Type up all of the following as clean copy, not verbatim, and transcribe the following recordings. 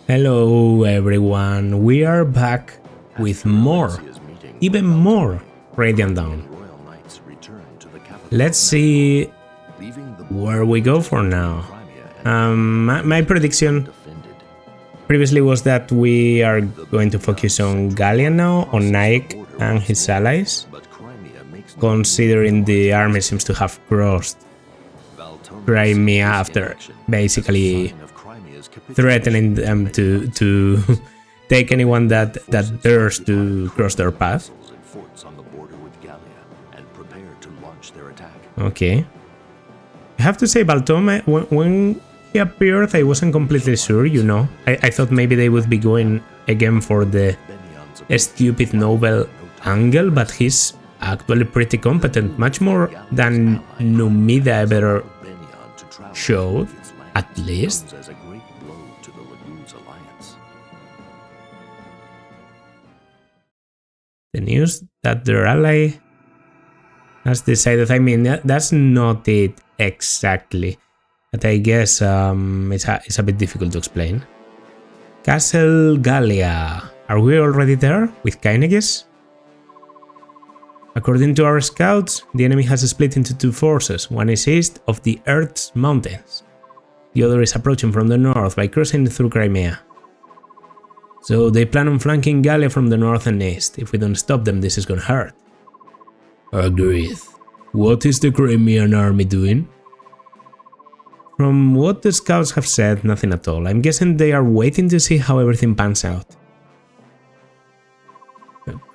Hello everyone, we are back with more, even more Radiant Dawn. Let's see where we go for now. My prediction previously was that we are going to focus on Gallia now, on Naik and his allies, considering the army seems to have crossed Crimea after basically threatening them to take anyone that dares to cross their path. Okay. I have to say, Baltome, when he appeared, I wasn't completely sure, you know. I thought maybe they would be going again for the stupid noble angle, but he's actually pretty competent, much more than Numida ever showed, at least. The news that their ally has decided, I mean, that's not it exactly, but I guess it's a bit difficult to explain. Castle Gallia. Are we already there with Kyneges? According to our scouts, the enemy has split into two forces. One is east of the Earth's mountains. The other is approaching from the north by crossing through Crimea. So they plan on flanking Gallia from the north and east. If we don't stop them, this is gonna hurt. Agreed. What is the Crimean army doing? From what the scouts have said, nothing at all. I'm guessing they are waiting to see how everything pans out.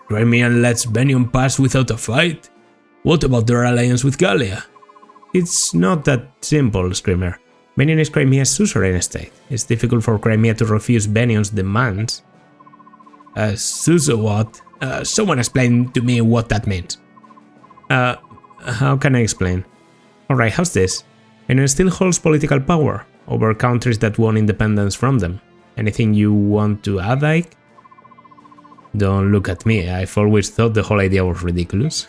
Crimean lets Benion pass without a fight? What about their alliance with Gallia? It's not that simple, Screamer. Benion is Crimea's suzerain state. It's difficult for Crimea to refuse Benion's demands. what? Someone explain to me what that means. How can I explain? Alright, how's this? Benion still holds political power over countries that won independence from them. Anything you want to add, Ike? Don't look at me, I've always thought the whole idea was ridiculous.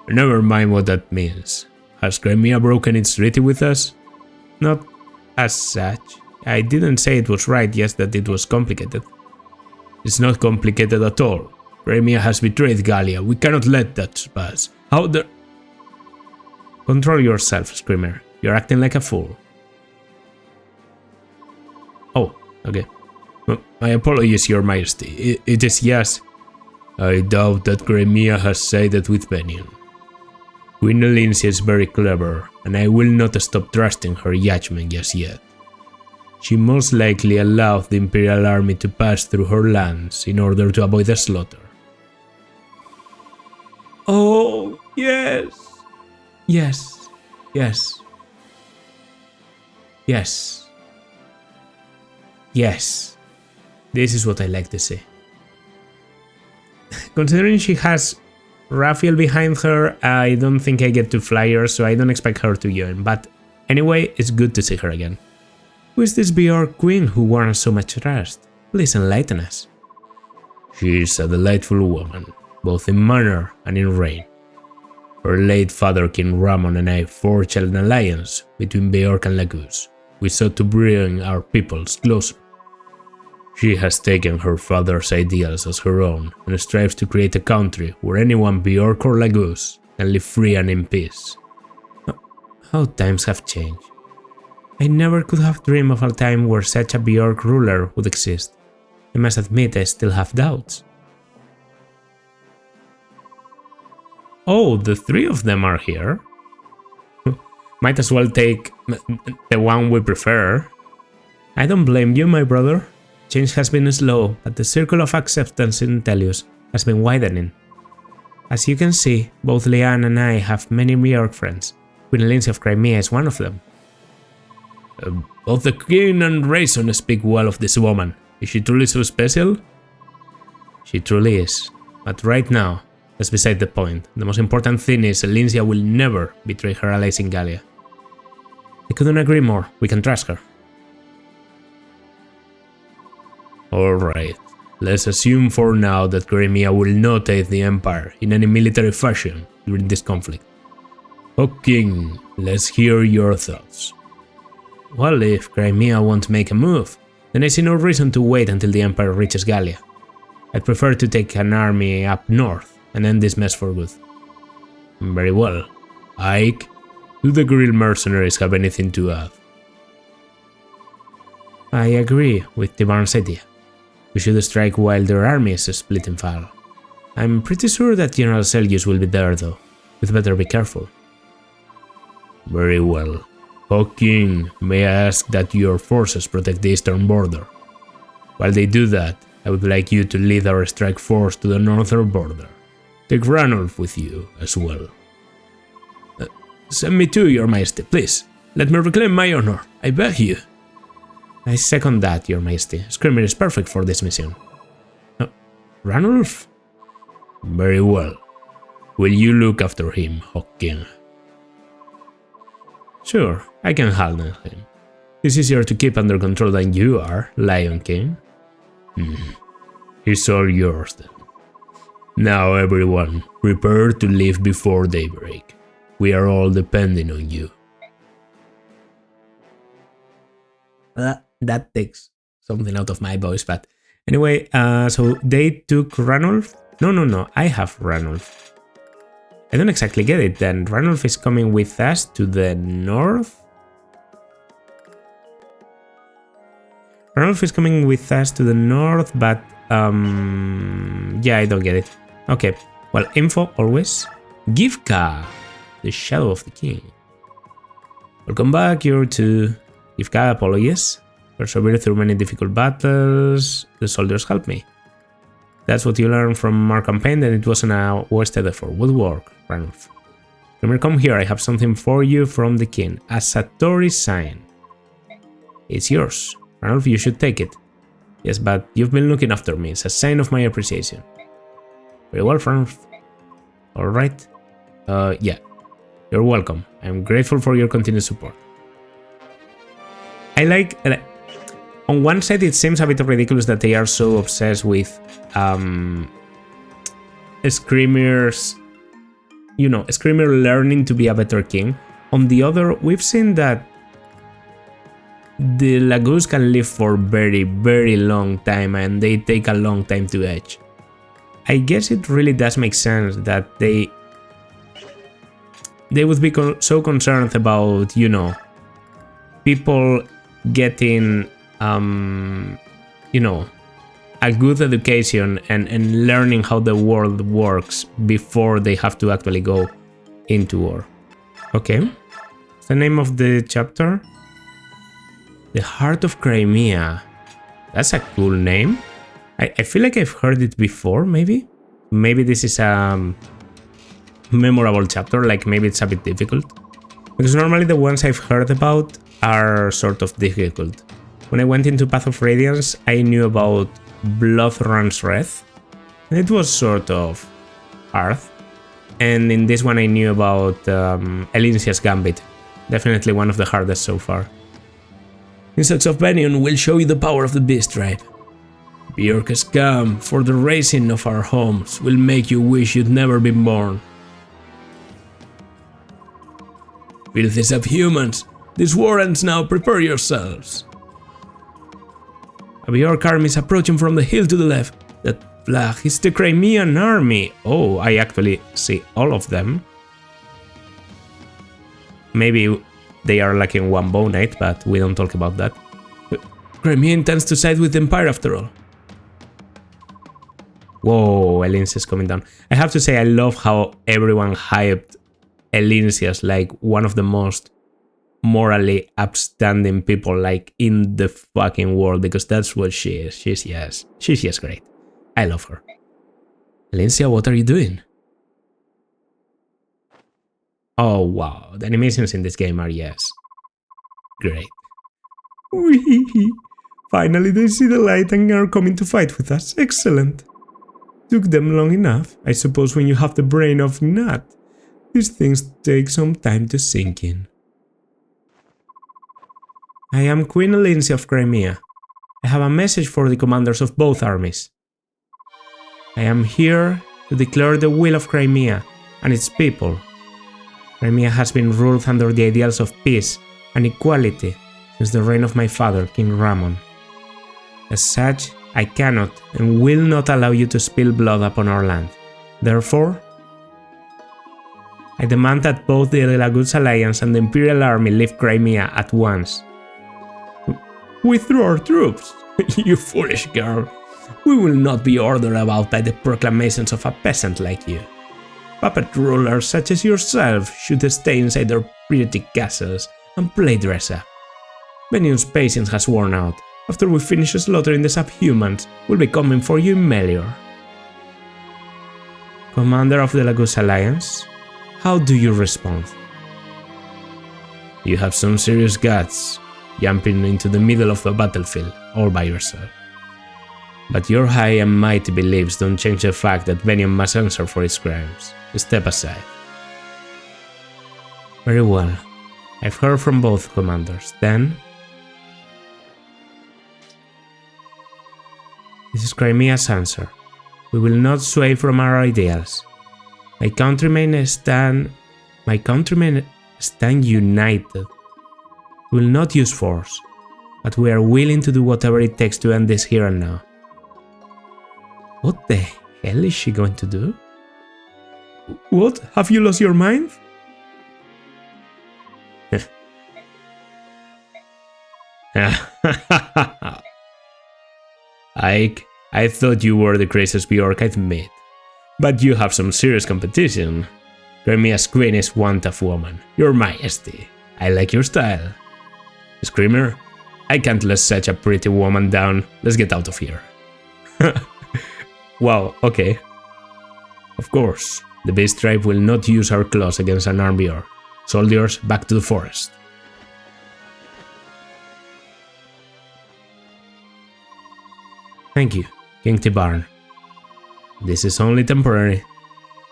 Never mind what that means. Has Crimea broken its treaty with us? Not as such. I didn't say it was right, just that it was complicated. It's not complicated at all. Crimea has betrayed Gallia, we cannot let that pass. How the... Control yourself, Screamer. You're acting like a fool. Oh, okay. My apologies, Your Majesty. It is yes. I doubt that Crimea has sided with Benion. Queen Elincia is very clever, and I will not stop trusting her judgment just yet. She most likely allowed the Imperial Army to pass through her lands in order to avoid a slaughter. Oh, yes. Yes. Yes. Yes. Yes. This is what I like to see. Considering she has Raphael behind her, I don't think I get to fly her, so I don't expect her to join, but anyway, it's good to see her again. Who is this Bjork queen who warrants so much trust? Please enlighten us. She is a delightful woman, both in manner and in reign. Her late father King Ramon and I forged an alliance between Bjork and Laguz. We sought to bring our peoples closer. She has taken her father's ideals as her own and strives to create a country where anyone Bjork or Laguz can live free and in peace. How times have changed. I never could have dreamed of a time where such a Bjork ruler would exist. I must admit I still have doubts. Oh, the three of them are here. Might as well take the one we prefer. I don't blame you, my brother. Change has been slow, but the circle of acceptance in Telius has been widening. As you can see, both Leanne and I have many Bjork friends. Queen Elincia of Crimea is one of them. Both the King and Rayson speak well of this woman. Is she truly so special? She truly is, but right now, that's beside the point. The most important thing is Elincia will never betray her allies in Gallia. I couldn't agree more, we can trust her. Alright, let's assume for now that Crimea will not aid the Empire in any military fashion during this conflict. O King, let's hear your thoughts. Well, if Crimea won't make a move, then I see no reason to wait until the Empire reaches Gallia. I'd prefer to take an army up north and end this mess for good. Very well. Ike, do the guerrilla mercenaries have anything to add? I agree with Tibarn's idea. We should strike while their army is split and fall. I'm pretty sure that General Selgius will be there though. We'd better be careful. Very well. O King, may I ask that your forces protect the eastern border? While they do that, I would like you to lead our strike force to the northern border. Take Ranulf with you as well. Send me too, Your Majesty, please. Let me reclaim my honor, I beg you. I second that, Your Majesty. Screamer is perfect for this mission. Ranulf? Very well. Will you look after him, Hawk King? Sure, I can handle him. He's easier to keep under control than you are, Lion King. He's all yours then. Now everyone, prepare to leave before daybreak. We are all depending on you. That takes something out of my voice, but anyway, so they took Ranulf? No, I have Ranulf. I don't exactly get it then. Ranulf is coming with us to the north? Ranulf is coming with us to the north, but yeah, I don't get it. Okay, well, info always. Givka, the shadow of the king. Welcome back, you're to Givka, apologies. Persevered through many difficult battles, the soldiers helped me. That's what you learned from our campaign, and it wasn't a wasted effort. Good work, Ranulf. Remember, come here, I have something for you from the king. A Satori sign. It's yours. Ranulf, you should take it. Yes, but you've been looking after me. It's a sign of my appreciation. Very well, Ranulf. Alright. Yeah. You're welcome. I'm grateful for your continued support. I like... on one side, it seems a bit ridiculous that they are so obsessed with Screamers, you know, Screamer learning to be a better king. On the other, we've seen that the Lagoos can live for very, very long time and they take a long time to age. I guess it really does make sense that they would be so concerned about, you know, people getting you know, a good education and learning how the world works before they have to actually go into war. Okay, what's the name of the chapter? The Heart of Crimea. That's a cool name. I feel like I've heard it before, maybe? Maybe this is a memorable chapter, like maybe it's a bit difficult. Because normally the ones I've heard about are sort of difficult. When I went into Path of Radiance, I knew about Blood Runs Red, and it was sort of hard. And in this one I knew about Elincia's Gambit, definitely one of the hardest so far. Insects of Venion will show you the power of the Beast Tribe. Bjork has come, for the raising of our homes will make you wish you'd never been born. Filthy subhumans, this war ends now, prepare yourselves. A Bjork army is approaching from the hill to the left. That flag is the Crimean army. Oh, I actually see all of them. Maybe they are lacking one bow knight, but we don't talk about that. Crimea intends to side with the Empire after all. Whoa, Elincia is coming down. I have to say, I love how everyone hyped Elincia as like one of the most morally upstanding people like in the fucking world, because that's what she is. She's just great. I love her. Elincia, what are you doing? Oh wow, the animations in this game are great. Finally they see the light and are coming to fight with us. Excellent. Took them long enough. I suppose when you have the brain of Nut, these things take some time to sink in. I am Queen Elincia of Crimea. I have a message for the commanders of both armies. I am here to declare the will of Crimea and its people. Crimea has been ruled under the ideals of peace and equality since the reign of my father, King Ramon. As such, I cannot and will not allow you to spill blood upon our land. Therefore, I demand that both the Lagus Alliance and the Imperial Army leave Crimea at once. Withdraw our troops? You foolish girl. We will not be ordered about by the proclamations of a peasant like you. Puppet rulers such as yourself should stay inside their pretty castles and play dress up. Benion's patience has worn out. After we finish slaughtering the subhumans, we'll be coming for you in Melior. Commander of the Lagus Alliance, how do you respond? You have some serious guts, jumping into the middle of the battlefield all by yourself. But your high and mighty beliefs don't change the fact that Benion must answer for his crimes. Step aside. Very well. I've heard from both commanders. Then, this is Crimea's answer. We will not sway from our ideals. My countrymen stand united. We will not use force, but we are willing to do whatever it takes to end this here and now. What the hell is she going to do? What? Have you lost your mind? Ike, I thought you were the craziest Bjork I've met. But you have some serious competition. Crimea's queen is one tough woman. Your Majesty. I like your style. Screamer, I can't let such a pretty woman down. Let's get out of here. Wow, okay. Of course, the Beast Tribe will not use our claws against an armed Bjork. Soldiers, back to the forest. Thank you, King Tibarn. This is only temporary.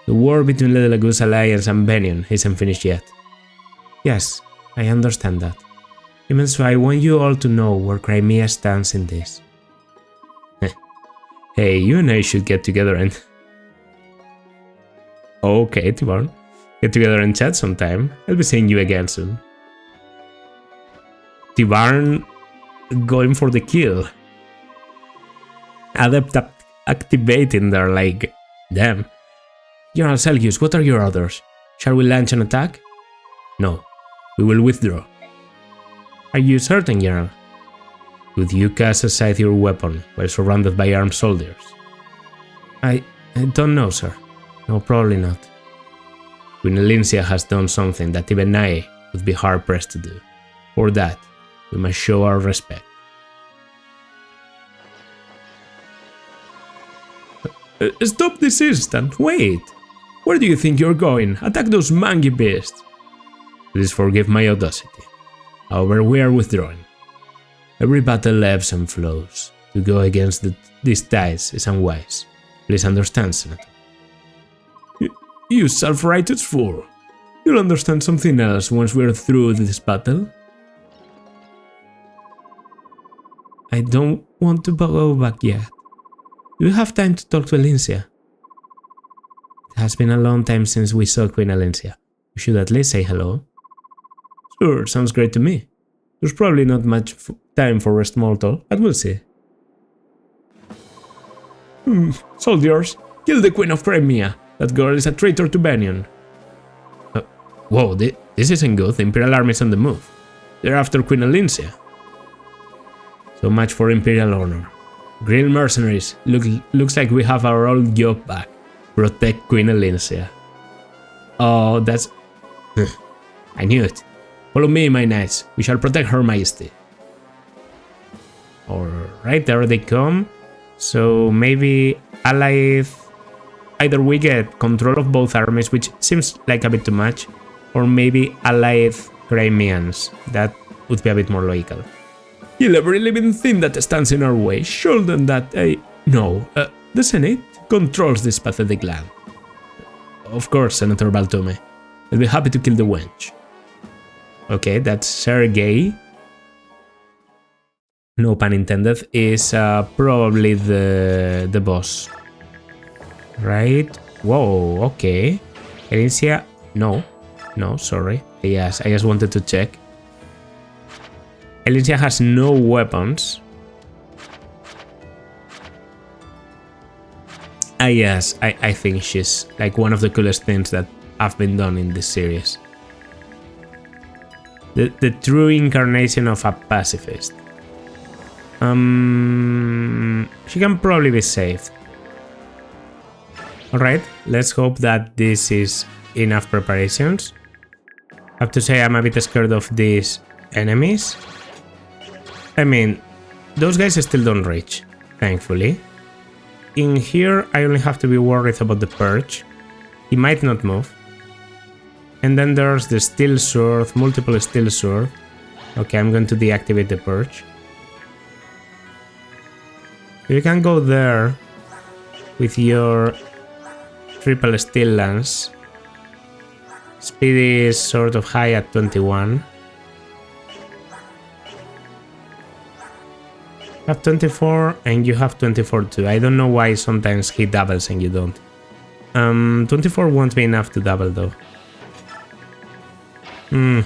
The war between the Lagus Alliance and Benion isn't finished yet. Yes, I understand that. Even so, I want you all to know where Crimea stands in this. Hey, you and I should get together and... Okay, Tibarn. Get together and chat sometime. I'll be seeing you again soon. Tibarn going for the kill. Adept activating there, like, damn. General Selgius, what are your orders? Shall we launch an attack? No, we will withdraw. Are you certain, General? Would you cast aside your weapon while surrounded by armed soldiers? I don't know, sir. No, probably not. Queen Elincia has done something that even I would be hard-pressed to do. For that, we must show our respect. Stop this instant! Wait! Where do you think you're going? Attack those mangy beasts! Please forgive my audacity. However, we are withdrawing. Every battle ebbs and flows. To go against these tides is unwise. Please understand, Senator. You self-righteous fool! You'll understand something else once we're through this battle. I don't want to go back yet. Do you have time to talk to Elincia? It has been a long time since we saw Queen Elincia. You should at least say hello. Sure, sounds great to me. There's probably not much time for a small talk, but we'll see. Soldiers, kill the Queen of Crimea. That girl is a traitor to Benion. Whoa, this isn't good. The Imperial Army is on the move. They're after Queen Elincia. So much for Imperial honor. Green mercenaries, looks like we have our old job back. Protect Queen Elincia. Oh, that's... I knew it. Follow me, my knights. We shall protect Her Majesty. Alright, there they come. So maybe allied... Either we get control of both armies, which seems like a bit too much, or maybe allied Crimeans. That would be a bit more logical. Kill every living thing that stands in our way. Show them that No, the Senate controls this pathetic land. Of course, Senator Baltome. I'll be happy to kill the wench. Okay, that's Sergei. No pun intended. Is probably the boss. Right? Whoa, okay. Elincia... No, sorry. Yes, I just wanted to check. Elincia has no weapons. Yes, I think she's like one of the coolest things that have been done in this series. The true incarnation of a pacifist. She can probably be saved. Alright, let's hope that this is enough preparations. I have to say I'm a bit scared of these enemies. I mean, those guys still don't reach, thankfully. In here, I only have to be worried about the perch. He might not move. And then there's the steel sword, multiple steel sword. Okay, I'm going to deactivate the perch. You can go there with your triple steel lance. Speed is sort of high at 21. I have 24 and you have 24 too. I don't know why sometimes he doubles and you don't. 24 won't be enough to double though. I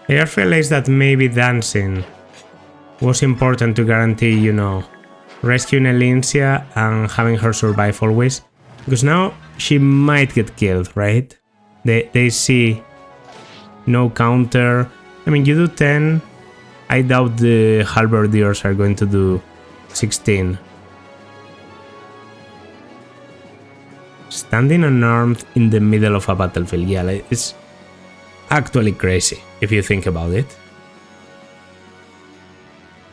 just realized that maybe dancing was important to guarantee, you know, rescuing Elincia and having her survive always. Because now she might get killed, right? They see no counter. I mean, you do 10. I doubt the halberdiers are going to do 16. Standing unarmed in the middle of a battlefield. Yeah, it's actually crazy if you think about it.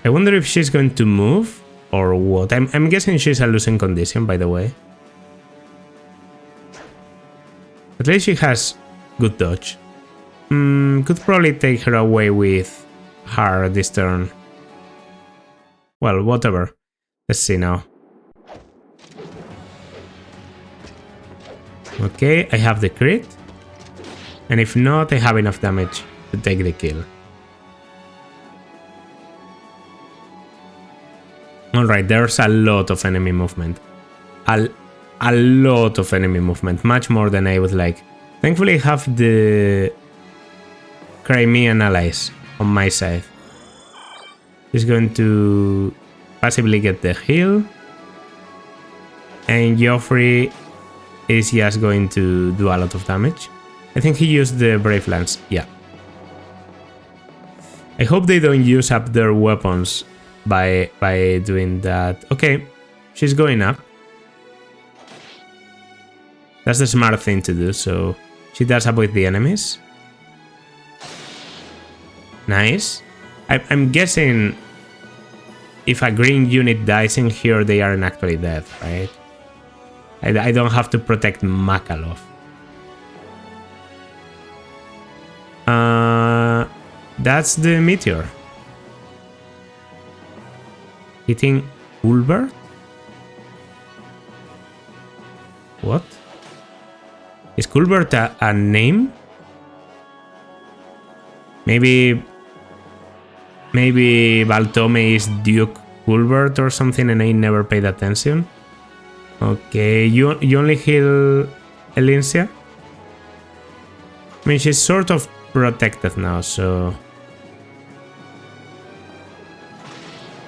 I wonder if she's going to move or what. I'm guessing she's a losing condition, by the way. At least she has good dodge. Could probably take her away with her this turn. Well, whatever. Let's see now. Okay, I have the crit. And if not, I have enough damage to take the kill. Alright, there's a lot of enemy movement. A lot of enemy movement, much more than I would like. Thankfully, I have the Crimean allies on my side. He's going to passively get the heal. And Joffrey is just going to do a lot of damage. I think he used the Brave Lance, yeah. I hope they don't use up their weapons by doing that. Okay, she's going up. That's the smart thing to do, so she does avoid the enemies. Nice. I'm guessing if a green unit dies in here, they aren't actually dead, right? I don't have to protect Makalov. That's the meteor. Hitting Ulbert? What? Is Culbert a name? Maybe Baltome is Duke Culbert or something and I never paid attention. Okay, you only heal Elincia? I mean, she's sort of protected now, so...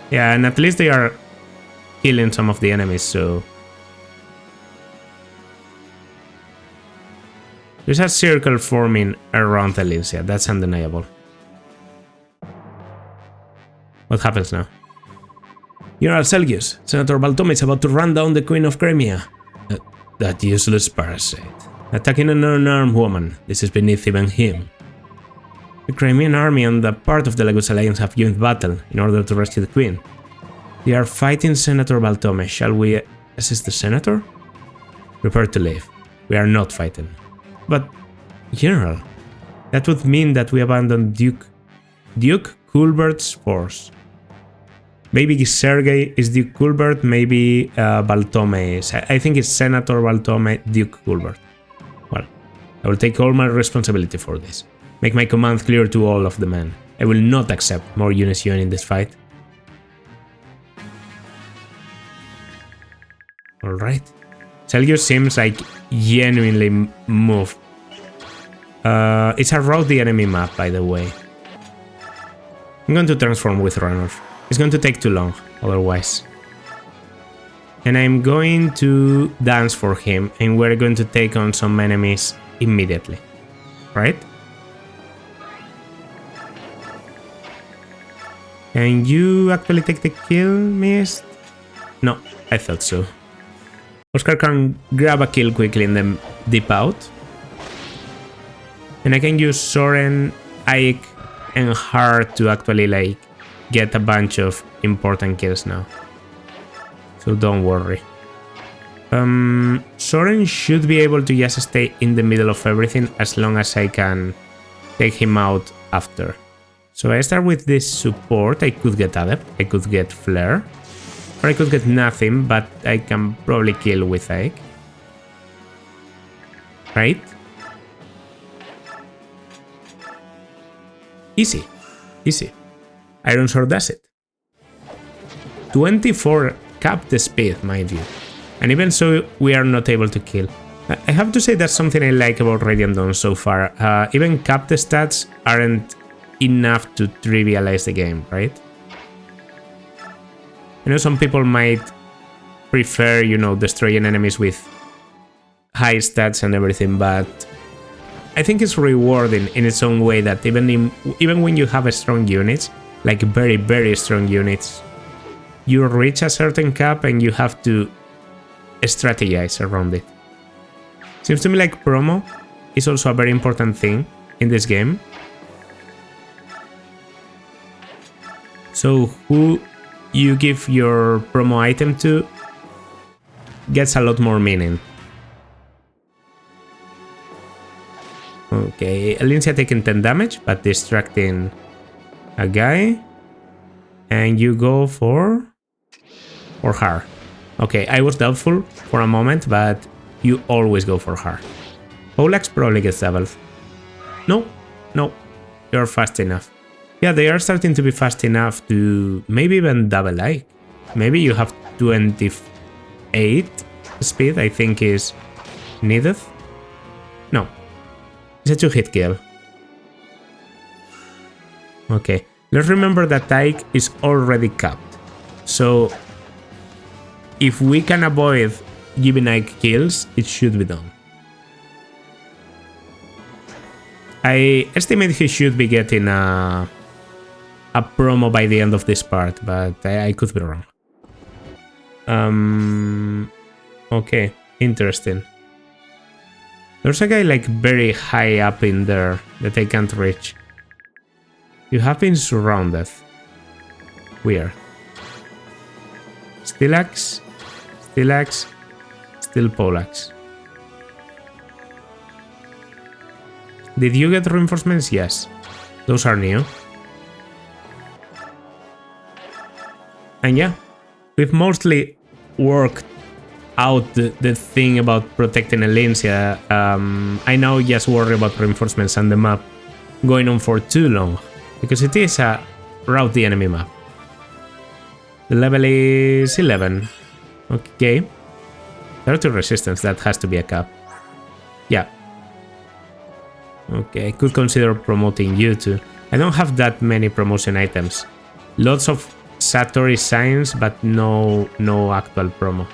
Yeah, and at least they are killing some of the enemies, so... There's a circle forming around Elincia, that's undeniable. What happens now? General Selgius, Senator Baltome is about to run down the Queen of Crimea. That useless parasite. Attacking an unarmed woman, this is beneath even him. The Crimean army and the part of the Lagus Alliance have joined battle in order to rescue the Queen. They are fighting Senator Baltome. Shall we assist the Senator? Prepare to leave. We are not fighting. But, General, that would mean that we abandon Duke Culbert's force. Maybe Sergei is Duke Culbert, maybe Baltome is. I think it's Senator Baltome, Duke Culbert. Well, I will take all my responsibility for this. Make my command clear to all of the men. I will not accept more units joining this fight. Alright. Selgius seems like genuinely moved. It's a route the enemy map, by the way. I'm going to transform with Ranulf. It's going to take too long, otherwise. And I'm going to dance for him, and we're going to take on some enemies immediately. Right? Can you actually take the kill, Mist? No, I thought so. Oscar can grab a kill quickly and then dip out. And I can use Soren, Ike, and Hart to actually like get a bunch of important kills now. So don't worry. Soren should be able to just stay in the middle of everything as long as I can take him out after. So I start with this support. I could get Adept, I could get Flare, or I could get nothing, but I can probably kill with Ike. Right? Easy. Easy. Iron Sword does it. 24 capped speed, mind you. And even so, we are not able to kill. I have to say that's something I like about Radiant Dawn so far. Even capped stats aren't enough to trivialize the game, right? I know some people might prefer, you know, destroying enemies with high stats and everything, but I think it's rewarding in its own way that even when you have strong units, like very, very strong units, you reach a certain cap and you have to strategize around it. Seems to me like promo is also a very important thing in this game. So who you give your promo item to gets a lot more meaning. Okay, Alincia taking 10 damage, but distracting a guy. And you go for her. Okay, I was doubtful for a moment, but you always go for her. Olax probably gets doubled. No, you're fast enough. Yeah, they are starting to be fast enough to maybe even double Ike. Maybe you have 28 speed, I think is needed. No, it's a 2-hit kill. Okay, let's remember that Ike is already capped. So if we can avoid giving Ike kills, it should be done. I estimate he should be getting a promo by the end of this part, but I could be wrong. Okay, interesting. There's a guy like very high up in there that I can't reach. You have been surrounded. Weird. Stillax, still Polax. Did you get reinforcements? Yes. Those are new. And yeah, we've mostly worked out the thing about protecting Alincia. I now just worry about reinforcements and the map going on for too long, because it is a route the enemy map. The level is 11. Okay. 30 resistance, that has to be a cap. Yeah. Okay, I could consider promoting you too. I don't have that many promotion items. Lots of Satori signs, but no actual promo.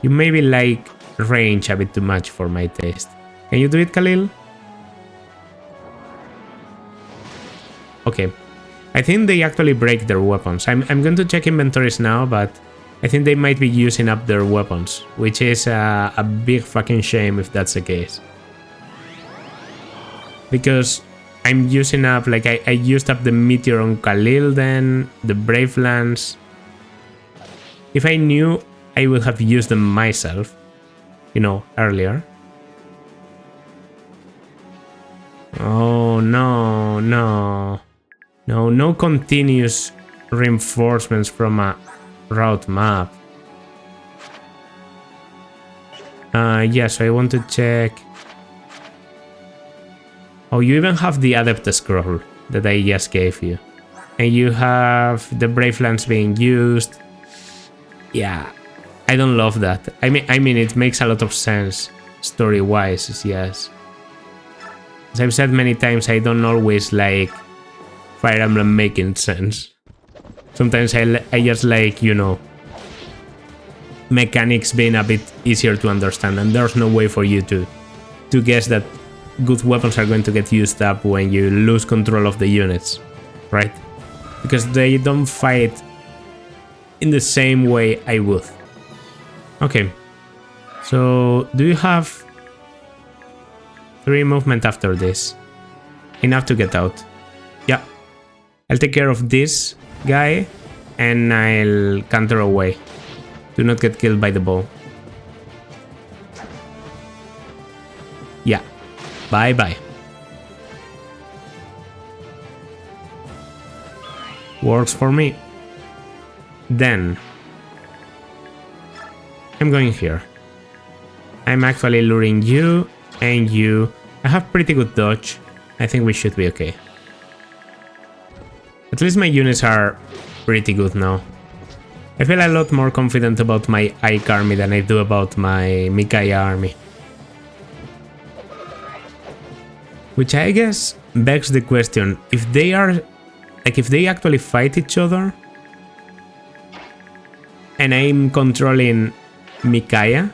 You maybe like range a bit too much for my taste. Can you do it, Khalil? Okay. I think they actually break their weapons. I'm going to check inventories now, but I think they might be using up their weapons, which is a big fucking shame if that's the case. Because I'm using up, like I used up the Meteor on Khalil then, the Brave Lance. If I knew, I would have used them myself, you know, earlier. Oh, no continuous reinforcements from a route map. Yeah, so I want to check. Oh, you even have the Adept scroll that I just gave you. And you have the Brave Lance being used. Yeah, I don't love that. I mean, it makes a lot of sense story-wise, yes. As I've said many times, I don't always like Fire Emblem making sense. Sometimes I just like, you know, mechanics being a bit easier to understand, and there's no way for you to guess that good weapons are going to get used up when you lose control of the units, right? Because they don't fight in the same way I would. Okay, so do you have 3 movement after this? Enough to get out. Yeah, I'll take care of this guy and I'll counter away. Do not get killed by the bow. Yeah, bye-bye. Works for me. Then I'm going here. I'm actually luring you and you. I have pretty good dodge. I think we should be okay. At least my units are pretty good now. I feel a lot more confident about my Ike army than I do about my Micaiah army. Which I guess begs the question, if they are, like if they actually fight each other and I'm controlling Micaiah,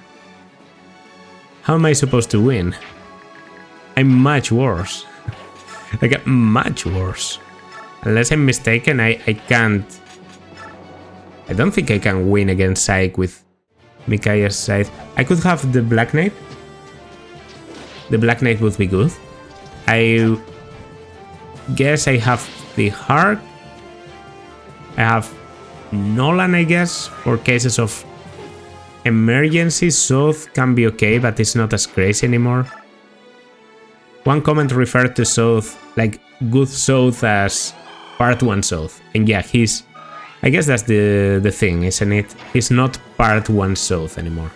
how am I supposed to win? I'm much worse. Like, much worse. Unless I'm mistaken, I can't. I don't think I can win against Syke with Micaiah's side. I could have the Black Knight. The Black Knight would be good. I guess I have the Hark. I have Nolan, I guess, for cases of emergency. Soth can be okay, but it's not as crazy anymore. One comment referred to Soth, like good Soth, as part 1 Soth. And yeah, he's... I guess that's the thing, isn't it? He's not part 1 Soth anymore.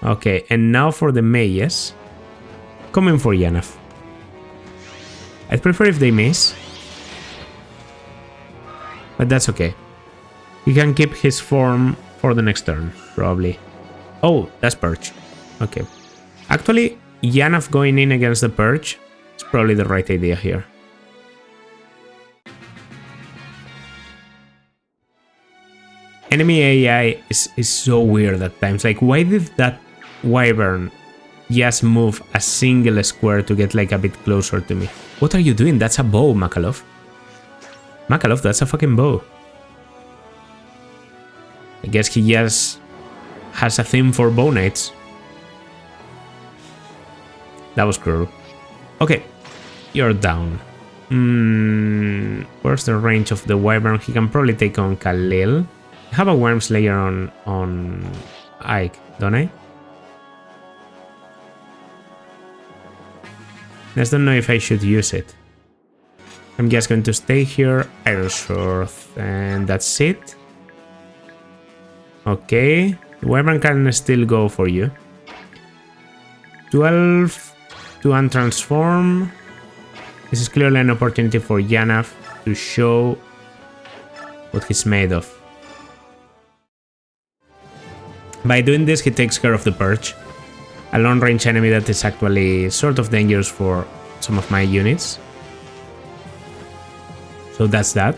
Okay, and now for the mages. Coming for Yanaf. I'd prefer if they miss. But that's okay. He can keep his form for the next turn, probably. Oh, that's Purge. Okay. Actually, Yanaf going in against the Purge is probably the right idea here. Enemy AI is so weird at times. Like, why did that Wyvern just move a single square to get like a bit closer to me? What are you doing? That's a bow, Makalov. Makalov, that's a fucking bow. I guess he just has a thing for bow knights. That was cruel. Okay, you're down. Where's the range of the Wyvern? He can probably take on Khalil. I have a Worm Slayer on Ike, don't I? I just don't know if I should use it. I'm just going to stay here, Iron Sword, and that's it. Okay, the Wyvern can still go for you. 12 to untransform. This is clearly an opportunity for Yanaf to show what he's made of. By doing this, he takes care of the Purge, a long-range enemy that is actually sort of dangerous for some of my units. So that's that.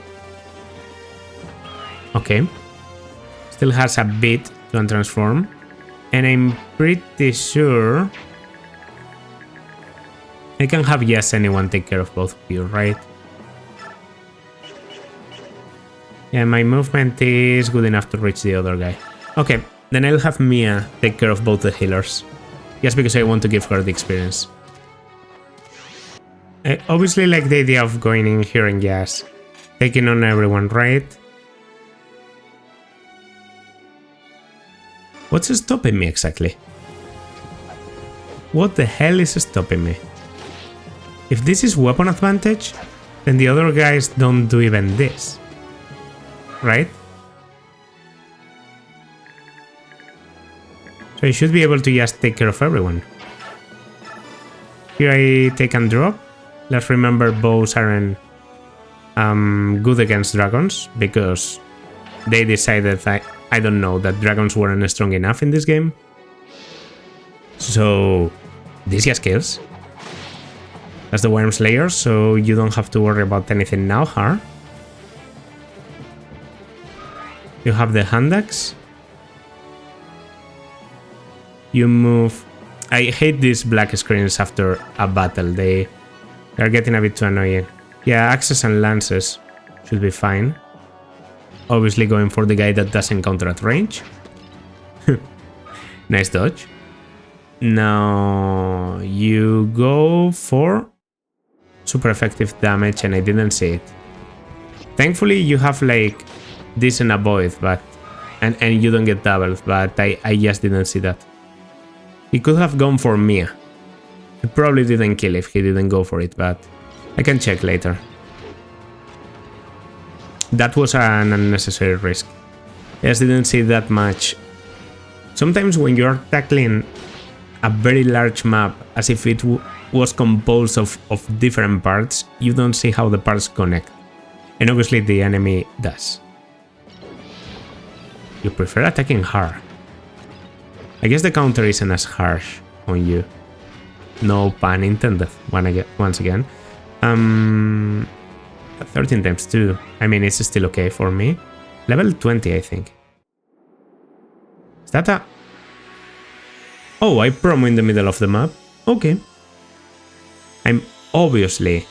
Okay. Still has a bit to untransform. And I'm pretty sure I can have yes anyone take care of both of you, right? Yeah, my movement is good enough to reach the other guy. Okay, then I'll have Mia take care of both the healers. Just because I want to give her the experience. I obviously like the idea of going in here and just taking on everyone, right? What's stopping me exactly? What the hell is stopping me? If this is weapon advantage, then the other guys don't do even this. Right? So I should be able to just take care of everyone. Here I take and drop. Let's remember bows aren't good against dragons, because they decided, I don't know, that dragons weren't strong enough in this game. So this just kills. That's the Worm Slayer, so you don't have to worry about anything now, huh? You have the hand axe. You move... I hate these black screens after a battle. They're getting a bit too annoying. Yeah, axes and lances should be fine. Obviously going for the guy that doesn't counter at range. Nice dodge. Now you go for super effective damage and I didn't see it. Thankfully you have like decent avoid, but and you don't get doubled, but I just didn't see that. He could have gone for Mia. He probably didn't kill if he didn't go for it, but I can check later. That was an unnecessary risk. I just didn't see that much. Sometimes when you're tackling a very large map as if it was composed of different parts, you don't see how the parts connect. And obviously the enemy does. You prefer attacking hard. I guess the counter isn't as harsh on you. No pun intended, once again. 13 times 2. I mean, it's still okay for me. Level 20, I think. Is that a... Oh, I promo in the middle of the map? Okay. I'm obviously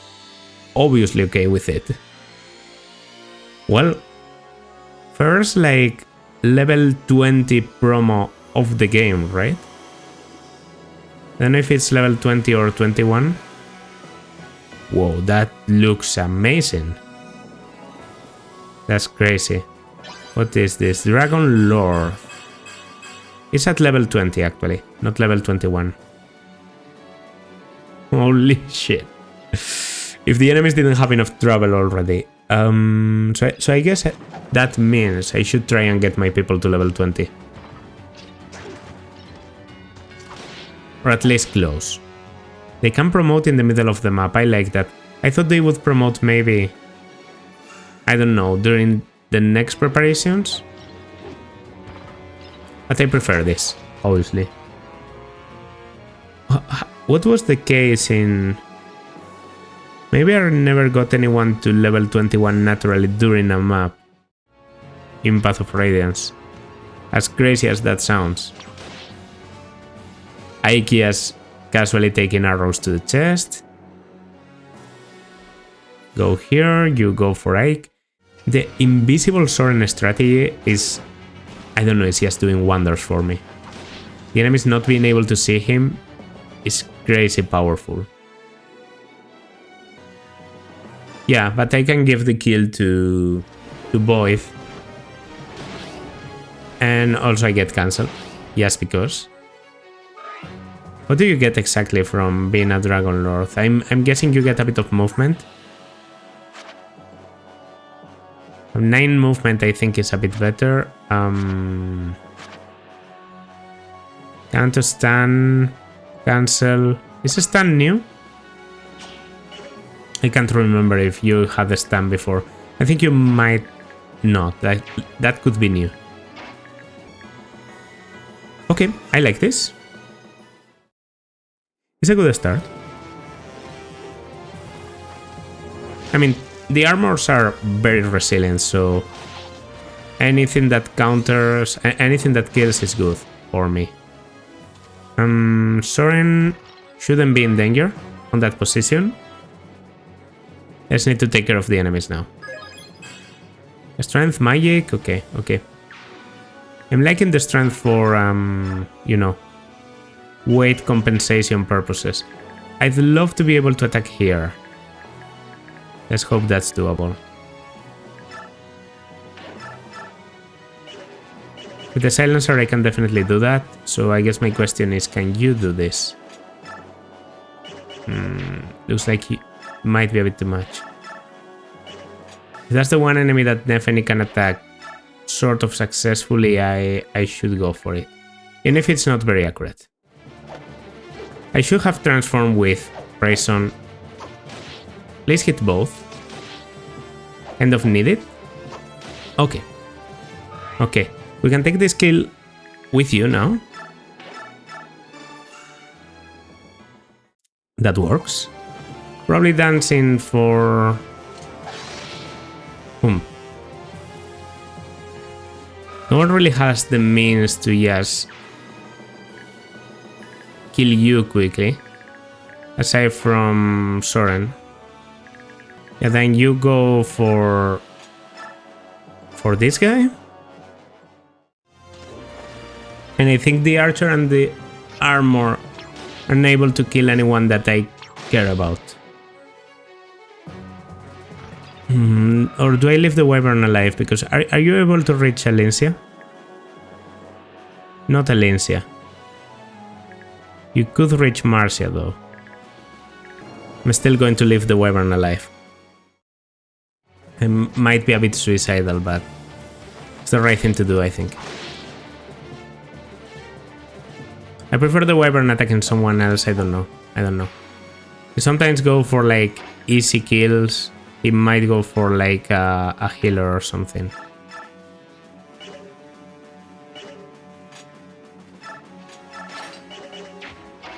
okay with it. Well, first, like, level 20 promo of the game, right? I don't know if it's level 20 or 21. Whoa, that looks amazing. That's crazy. What is this? Dragon Lord. It's at level 20 actually, not level 21. Holy shit. If the enemies didn't have enough trouble already. So I guess that means I should try and get my people to level 20. Or at least close. They can promote in the middle of the map, I like that. I thought they would promote maybe, I don't know, during the next preparations? But I prefer this, obviously. What was the case in... Maybe I never got anyone to level 21 naturally during a map in Path of Radiance. As crazy as that sounds. Aikias casually taking arrows to the chest. Go here, you go for Ike. The invisible Soren strategy is... I don't know, it's just doing wonders for me. The enemies not being able to see him is crazy powerful. Yeah, but I can give the kill to Void. And also I get cancelled. Just because. What do you get exactly from being a Dragon Lord? I'm guessing you get a bit of movement. 9 movement I think is a bit better. Can't stun, cancel. Is a stun new? I can't remember if you had a stun before. I think you might not. That could be new. Okay, I like this. It's a good start. I mean, the armors are very resilient, so anything that counters, anything that kills is good for me. Soren shouldn't be in danger on that position. I just need to take care of the enemies now. Strength, magic, okay. I'm liking the strength for, you know, weight compensation purposes. I'd love to be able to attack here. Let's hope that's doable. With the silencer I can definitely do that, so I guess my question is, can you do this? Looks like it might be a bit too much. If that's the one enemy that Nefeni can attack sort of successfully, I should go for it. Even if it's not very accurate. I should have transformed with Raison. Please hit both. Kind of need it. Okay. Okay. We can take this kill with you now. That works. Probably dancing for... No one really has the means to just kill you quickly, aside from Soren. Yeah, then you go for this guy. And I think the archer and the armor are unable to kill anyone that I care about. Or do I leave the wyvern alive? Because are you able to reach Alencia? Not Alencia. You could reach Marcia though. I'm still going to leave the wyvern alive. It might be a bit suicidal, but it's the right thing to do, I think. I prefer the wyvern attacking someone else, I don't know. You sometimes go for like easy kills. He might go for like a healer or something.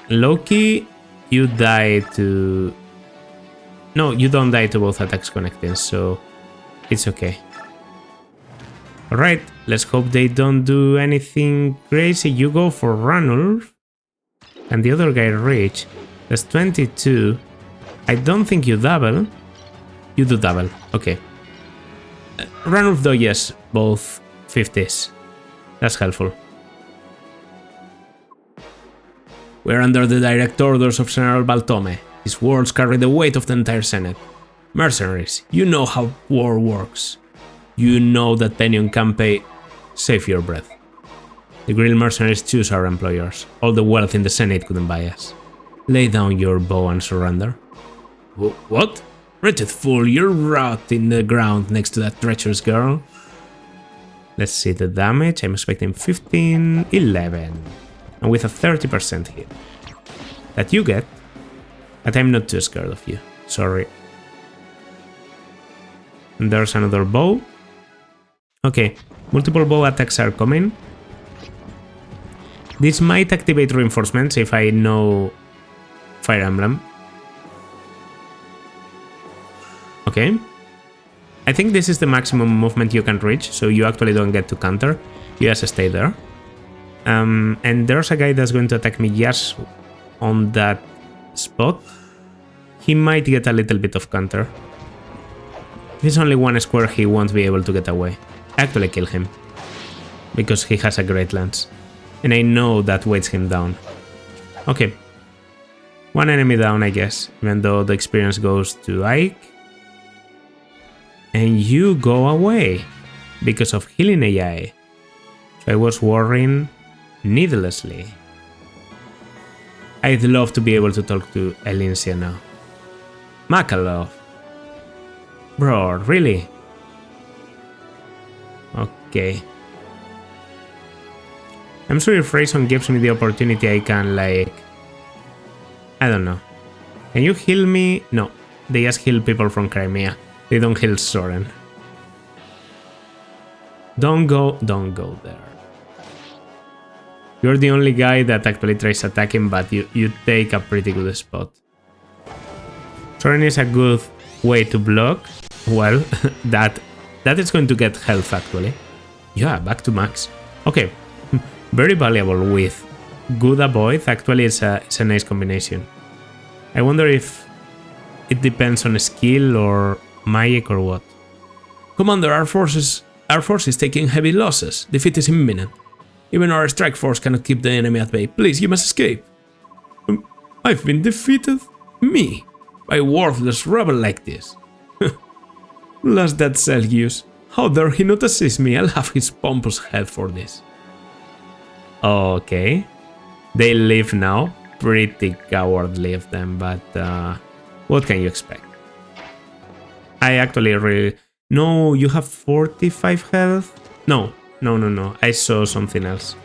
Loki, you die to... No, you don't die to both attacks connecting, so it's okay. Alright, let's hope they don't do anything crazy. You go for Ranulf, and the other guy reach. That's 22. I don't think you double. You do double, okay. Ranulf though, yes, both 50s. That's helpful. We're under the direct orders of General Baltome. His words carry the weight of the entire Senate. Mercenaries, you know how war works. You know that Penion can pay. Save your breath. The Grill mercenaries choose our employers. All the wealth in the Senate couldn't buy us. Lay down your bow and surrender. What? Wretched fool, you're rotting the ground next to that treacherous girl. Let's see the damage. I'm expecting 15, 11. And with a 30% hit. That you get. But I'm not too scared of you. Sorry. And there's another bow. Okay, multiple bow attacks are coming. This might activate reinforcements if I know Fire Emblem. Okay. I think this is the maximum movement you can reach, so you actually don't get to counter. You just stay there. And there's a guy that's going to attack me just on that spot. He might get a little bit of counter. If it's only one square, he won't be able to get away. Actually kill him. Because he has a great lance. And I know that weights him down. Okay. One enemy down, I guess. Even though the experience goes to Ike. And you go away. Because of healing AI. So I was worrying needlessly. I'd love to be able to talk to Alencia now. Makalov. Bro, really? Okay. I'm sure if Rayson gives me the opportunity I can, like... I don't know. Can you heal me? No. They just heal people from Crimea. They don't heal Soren. Don't go there. You're the only guy that actually tries attacking, but you take a pretty good spot. Soren is a good way to block. Well, that is going to get health actually. Yeah, back to max. Okay, very valuable with good avoid. Actually, it's a nice combination. I wonder if it depends on skill or magic or what. Commander, our force is taking heavy losses. Defeat is imminent. Even our strike force cannot keep the enemy at bay. Please, you must escape. I've been defeated? Me? By a worthless rebel like this? Blast that Selgius. How dare he not assist me? I'll have his pompous head for this. Okay. They live now. Pretty cowardly of them, but what can you expect? I actually really... No, you have 45 health? No. I saw something else.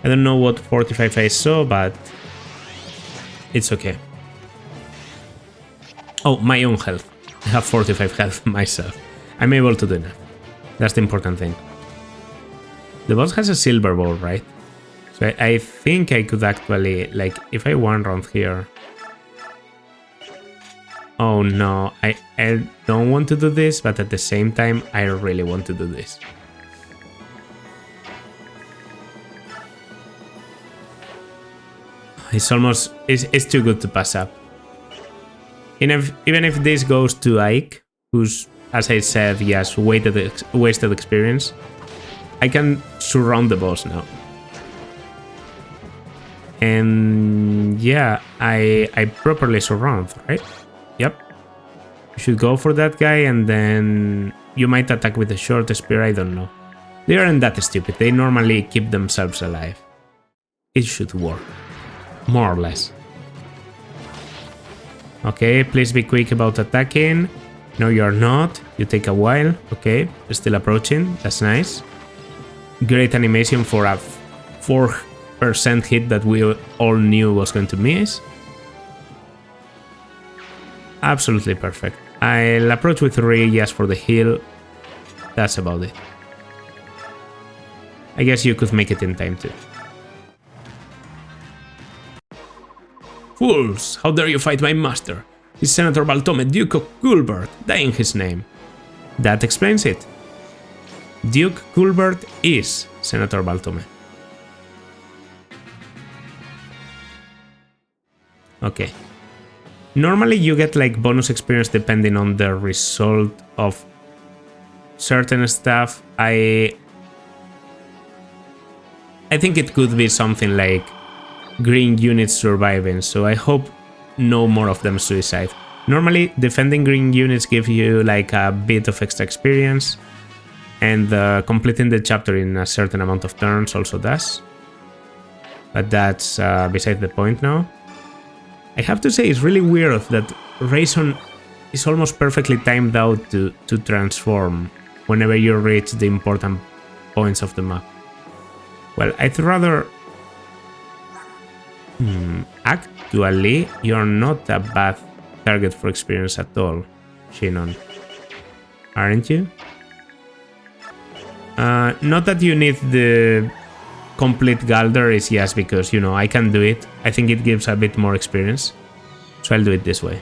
I don't know what 45 I saw, but it's okay. Oh, my own health. I have 45 health myself. I'm able to do that. That's the important thing. The boss has a silver bow, right? So I think I could actually, like, if I one round here... Oh no, I don't want to do this, but at the same time, I really want to do this. It's too good to pass up. Even if this goes to Ike, who's, as I said, yes, wasted experience, I can surround the boss now. And yeah, I properly surround, right? Yep. You should go for that guy, and then you might attack with a short spear, I don't know. They aren't that stupid, they normally keep themselves alive. It should work. More or less. Okay, please be quick about attacking. No, you're not. You take a while. Okay, still approaching. That's nice. Great animation for a 4% hit that we all knew was going to miss. Absolutely perfect. I'll approach with Ri just for the heal. That's about it. I guess you could make it in time too. Fools! How dare you fight my master? He's Senator Baltome, Duke of Coolbert, dying his name. That explains it. Duke Coolbert is Senator Baltome. Okay. Normally you get like bonus experience depending on the result of certain stuff. I think it could be something like green units surviving, so I hope no more of them suicide. Normally defending green units give you like a bit of extra experience, and completing the chapter in a certain amount of turns also does. But that's beside the point now. I have to say it's really weird that Rayson is almost perfectly timed out to transform whenever you reach the important points of the map. Well, I'd rather... Actually, you're not a bad target for experience at all, Shinon. Aren't you? Not that you need the complete Galder, is yes, because, you know, I can do it. I think it gives a bit more experience. So I'll do it this way.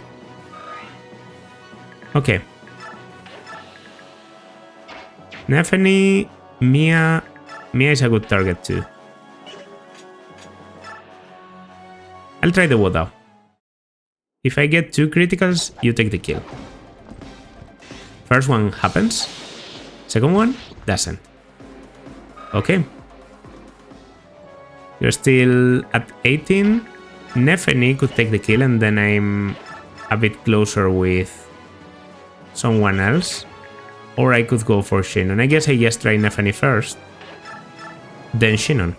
Okay. Nefeni, Mia... Mia is a good target too. I'll try the Wodao. If I get 2 criticals, you take the kill. First one happens. Second one doesn't. Okay. You're still at 18. Nefeni could take the kill, and then I'm a bit closer with someone else. Or I could go for Shinon. I guess I just try Nefeni first. Then Shinon.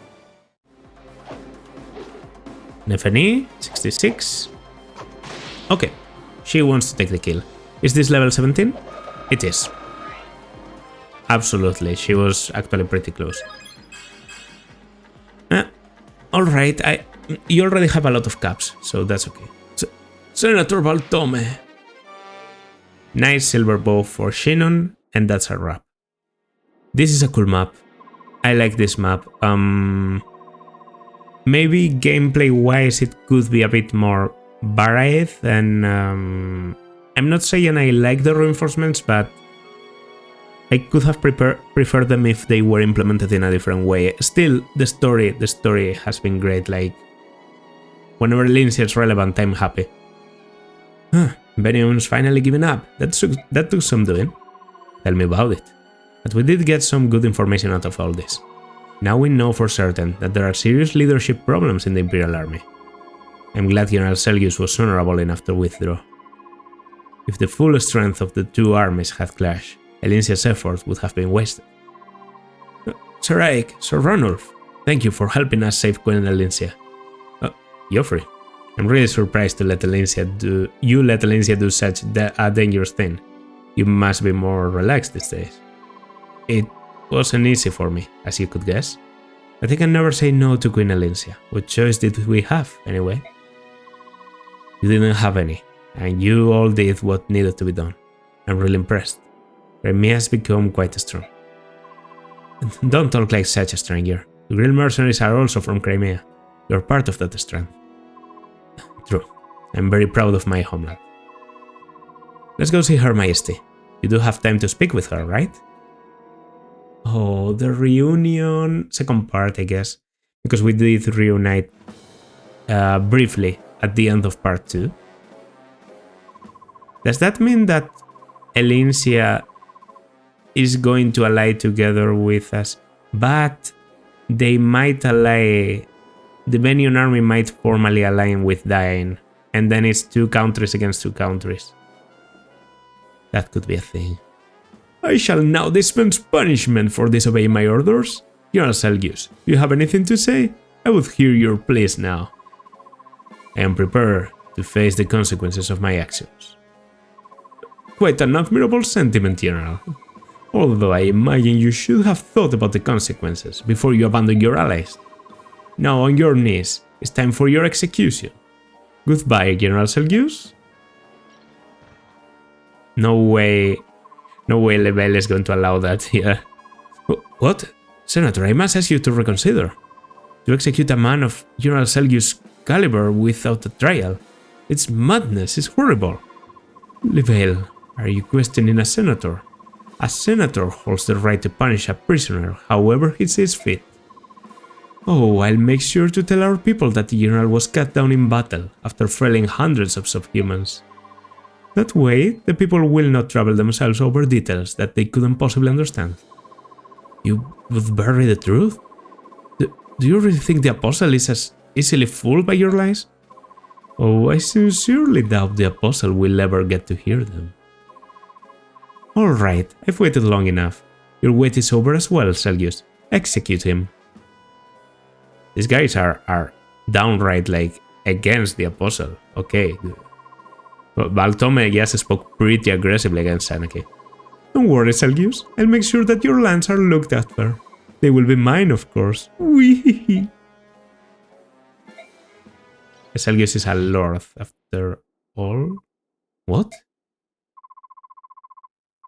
Nefeni, 66. Okay, she wants to take the kill. Is this level 17? It is. Absolutely, she was actually pretty close. Alright, you already have a lot of caps, so that's okay. Senator Baltome. Nice silver bow for Shinon, and that's a wrap. This is a cool map. I like this map. Maybe gameplay-wise it could be a bit more varied, and I'm not saying I like the reinforcements, but I could have preferred them if they were implemented in a different way. Still, the story has been great. Like, whenever Lindsay is relevant, I'm happy. Benion's finally given up. That took some doing. Tell me about it. But we did get some good information out of all this. Now we know for certain that there are serious leadership problems in the Imperial Army. I'm glad General Selgius was honorable enough to withdraw. If the full strength of the two armies had clashed, Elincia's efforts would have been wasted. Sir Ike, Sir Ranulf, thank you for helping us save Queen Elincia. Joffrey, I'm really surprised to let Elincia do such a dangerous thing. You must be more relaxed these days. It wasn't easy for me, as you could guess. But I can never say no to Queen Elincia. What choice did we have, anyway? You didn't have any, and you all did what needed to be done. I'm really impressed. Crimea has become quite strong. Don't talk like such a stranger. The real mercenaries are also from Crimea. You're part of that strength. True. I'm very proud of my homeland. Let's go see Her Majesty. You do have time to speak with her, right? Oh, the reunion... second part, I guess. Because we did reunite briefly at the end of part 2. Does that mean that Elincia is going to ally together with us, but they might ally, the Venian army might formally align with Dain, and then it's 2 countries against 2 countries. That could be a thing. I shall now dispense punishment for disobeying my orders. General Selgius, do you have anything to say? I would hear your pleas now. I am prepared to face the consequences of my actions. Quite an admirable sentiment, General. Although I imagine you should have thought about the consequences before you abandon your allies. Now on your knees, it's time for your execution. Goodbye, General Selgius. No way Lebel is going to allow that here. What? Senator, I must ask you to reconsider. To execute a man of General Selgius' caliber without a trial. It's madness, it's horrible. Lebel, are you questioning a senator? A senator holds the right to punish a prisoner however he sees fit. Oh, I'll make sure to tell our people that the general was cut down in battle after felling hundreds of subhumans. That way, the people will not trouble themselves over details that they couldn't possibly understand. You would bury the truth? Do you really think the Apostle is as easily fooled by your lies? Oh, I sincerely doubt the Apostle will ever get to hear them. Alright, I've waited long enough. Your wait is over as well, Selgius. Execute him. These guys are downright, like, against the Apostle. Okay. But Baltome, yes, spoke pretty aggressively against Sanaki. Don't worry, Selgius. I'll make sure that your lands are looked after. They will be mine, of course. Wee. Selgius is a lord, after all. What?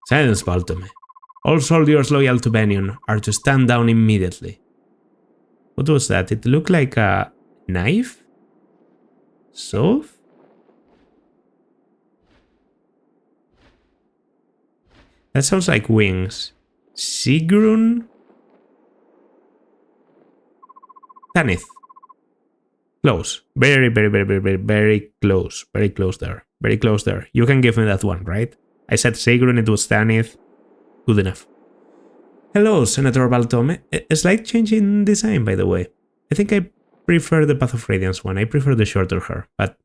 Silence, Baltome. All soldiers loyal to Venion are to stand down immediately. What was that? It looked like a knife? Sword? That sounds like wings. Sigrun? Tanith. Close. Very close. Very close there. Very close there. You can give me that one, right? I said Sigrun, it was Tanith. Good enough. Hello, Senator Baltome. A slight change in design, by the way. I think I prefer the Path of Radiance one. I prefer the shorter hair, but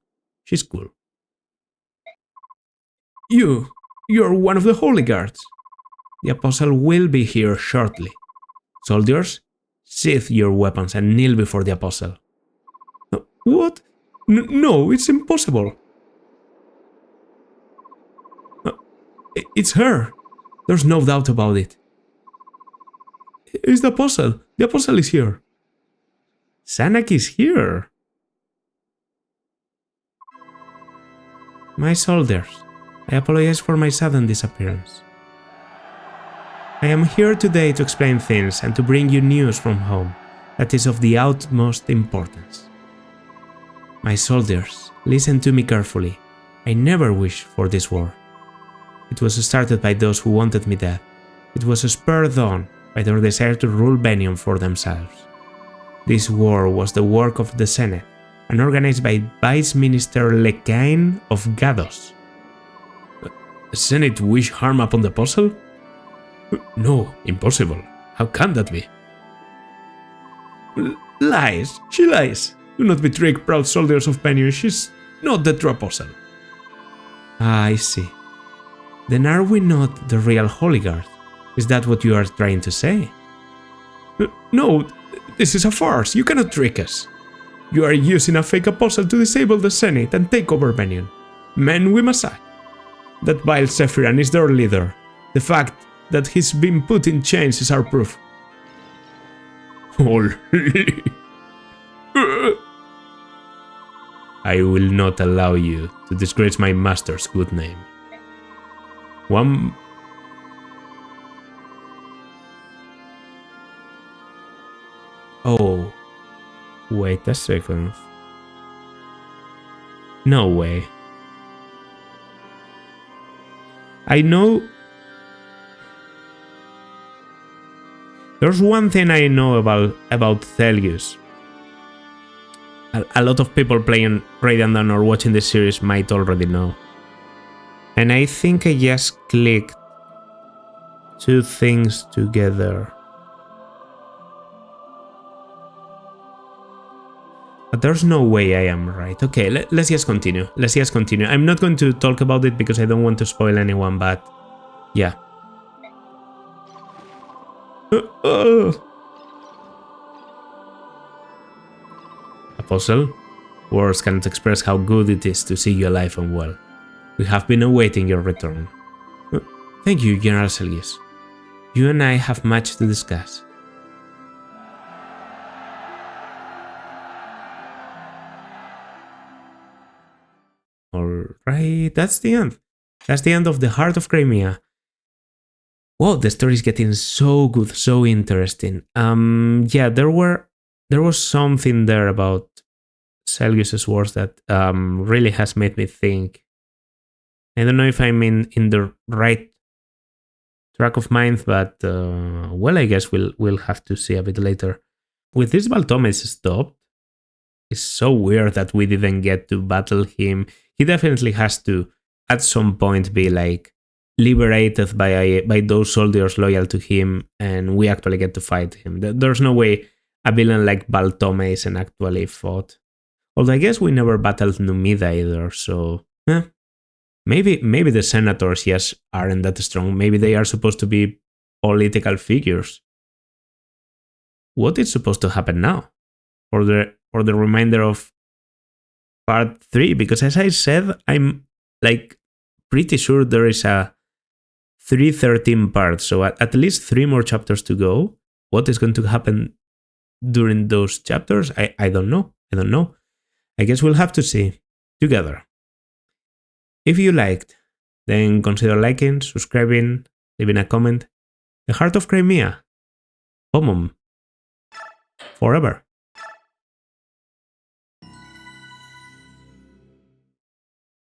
she's cool. You're one of the Holy Guards. The Apostle will be here shortly. Soldiers, sheath your weapons and kneel before the Apostle. What? No, it's impossible. It's her. There's no doubt about it. It's the Apostle. The Apostle is here. Sanak is here. My soldiers, I apologize for my sudden disappearance. I am here today to explain things and to bring you news from home that is of the utmost importance. My soldiers, listen to me carefully. I never wished for this war. It was started by those who wanted me dead. It was spurred on by their desire to rule Venion for themselves. This war was the work of the Senate and organized by Vice Minister Lecain of Gados. The Senate wish harm upon the Apostle? No, impossible. How can that be? Lies. She lies. Do not betray proud soldiers of Venion. She's not the true Apostle. Ah, I see. Then are we not the real Holy Guard? Is that what you are trying to say? No, this is a farce. You cannot trick us. You are using a fake apostle to disable the Senate and take over Venion. Men we must sack. That vile Sephiran is their leader. The fact that he's been put in chains is our proof. Holy. I will not allow you to disgrace my master's good name. Oh, wait a second. No way. I know. There's one thing I know about Thelius. a lot of people playing Radiant Dawn or watching this series might already know. And I think I just clicked two things together. But there's no way I am right. Okay, let's just continue. Let's just continue. I'm not going to talk about it because I don't want to spoil anyone, but yeah. Apostle, words cannot express how good it is to see you alive and well. We have been awaiting your return. Thank you, General Selgius. You and I have much to discuss. Alright, that's the end. That's the end of the Heart of Crimea. Wow, the story is getting so good, so interesting. Yeah, there was something there about Selgius's words that really has made me think. I don't know if I'm in the right track of mind, but well, I guess we'll have to see a bit later. With this Baltomes stopped, it's so weird that we didn't get to battle him. He definitely has to, at some point, be like liberated by those soldiers loyal to him, and we actually get to fight him. There's no way a villain like Baltomes and actually fought. Although I guess we never battled Numida either, so maybe the senators just aren't that strong. Maybe they are supposed to be political figures. What is supposed to happen now? For the remainder of part 3? Because as I said, I'm like pretty sure there is a 313 part, so at least 3 more chapters to go. What is going to happen during those chapters? I don't know. I guess we'll have to see together. If you liked, then consider liking, subscribing, leaving a comment. The Heart of Crimea. Forever.